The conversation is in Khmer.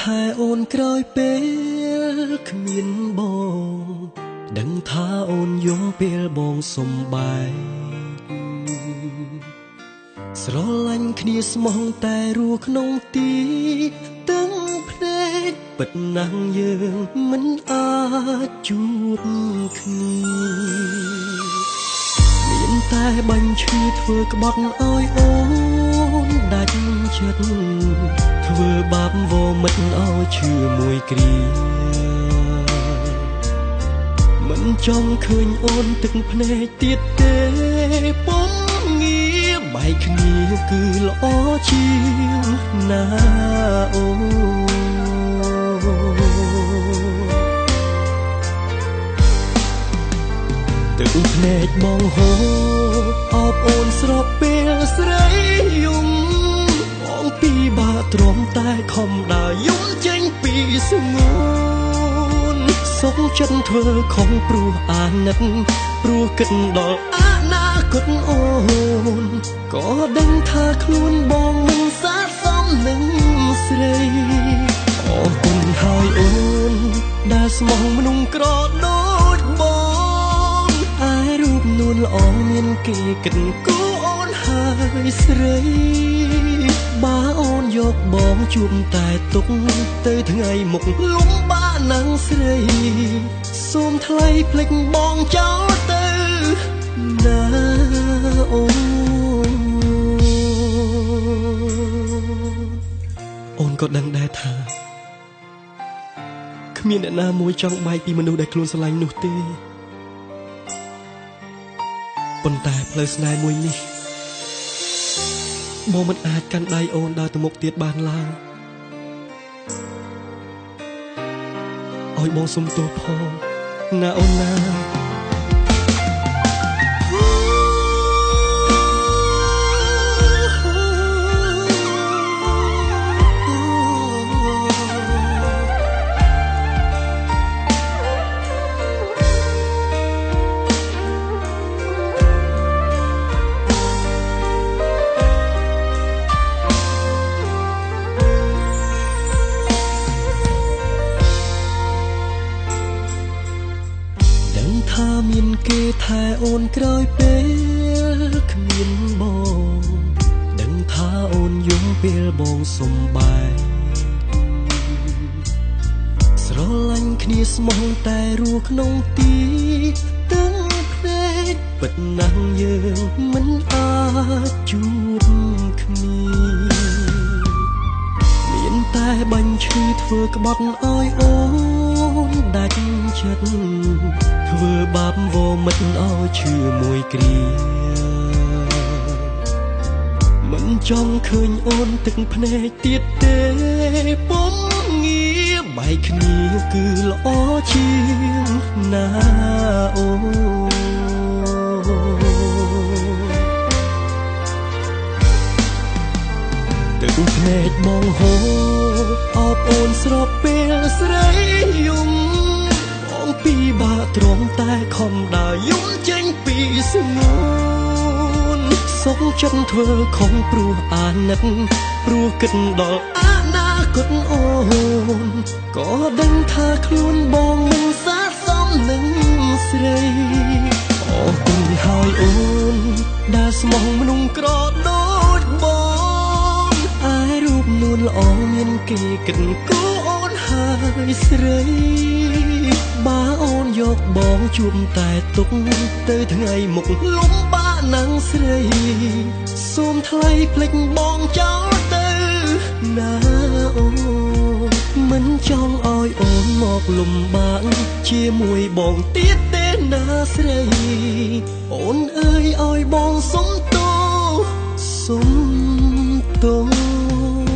ថែអូនក្រោយពេលគ្មានបងដឹងថាអូនយំពេលបងសំបែកស្រឡាញ់គ្នាស្មោះតែរស់ក្នុងទីទាំងភ្នែកពិតណាស់យើងមិនអាចជួបគ្នាមានតែបាញ់ឈឺធ្វើក្បត់ឲ្យអូនដាច់ចិត្តធ្វើបាបវមិតឲ្យឈឺមួយគ្រាមិនចង់ឃើញអូនទឹកភ្នែកទៀតទេពុំងារបែកគ្នាគឺល្អជាងណាអូទឹកភ្នែកបងហូរអបអូនស្របពេលស្រីយំបងពីបាទ្រាំតែខំដើរយំចេញពីស្ងួនសុខចិត្តធ្វើខំព្រោះអាណិតព្រោះគិតដល់អនាគតអូនក៏ដឹងថាខ្លួនបងមិនស័ក្តិសមនឹងស្រីអរគុណហើយអូនដែលស្មោះមនុស្សក្រដូចបងឯរូបនួនល្អមានគេគិតគូអូនហើយស្រីបើអូនយកបងជួបតែទុកទៅថ្ងៃមុខលំបាកនឹងស្រីសូមថ្លៃភ្លេចបងចោលទៅណាអូនក៏ដឹងដែរថាគ្មានអ្នកណាមួយចង់បែកពីមនុស្សដែលខ្លួនស្រឡាញ់នោះទេប៉ុន្តែផ្លូវស្នេហ៍មួយនេះបងមិនអាចកាន់ដៃអូនដើរទៅមុខទៀតបានឡើយឲ្យបងសុំទោសផងណាអូនណាថាមានគេថែអូនក្រោយពេលគ្មានបងដឹងថាអូនយំពេលបងសំបែកស្រឡាញ់គ្នាស្មោះតែរស់ក្នុងទីទាំងភ្នែកពិតណាស់យើងមិនអាចជួបគ្នាមានតែបាញ់ឈឺធ្វើក្បត់ឲ្យអូនដាច់ចិត្តធ្វើបាបវមិតឲ្យឈឺមួយគ្រាមិនចង់ឃើញអូនទឹកភ្នែកទៀតទេពុំងារបែកគ្នាគឺល្អជាងណាអូទឹកភ្នែកបងហូរអបអូនស្របពេលស្រីយំពីបាទ្រាំតែខំដើរយំចេញពីស្ងួនសុខចិត្តធ្វើខំព្រោះអាណិតព្រោះគិតដល់អនាគតអូនក៏ដឹងថាខ្លួនបងមិនស័ក្តិសមនឹងស្រីអរគុណហើយអូនដែលស្មោះមនុស្សក្រដូចបងឯរូបនួនល្អមានគេគិតគូអូនហើយស្រីបើអូនយកបងជួបតែទុកទៅថ្ងៃមុខលំបាកនឹងស្រីសូមថ្លៃភ្លេចបងចោលទៅណាអូមិនចង់ឲ្យអូនមកលំបាកជាមួយបងទៀតទេណាស្រីអូនអើយឲ្យបងសុំទោសសុំទោស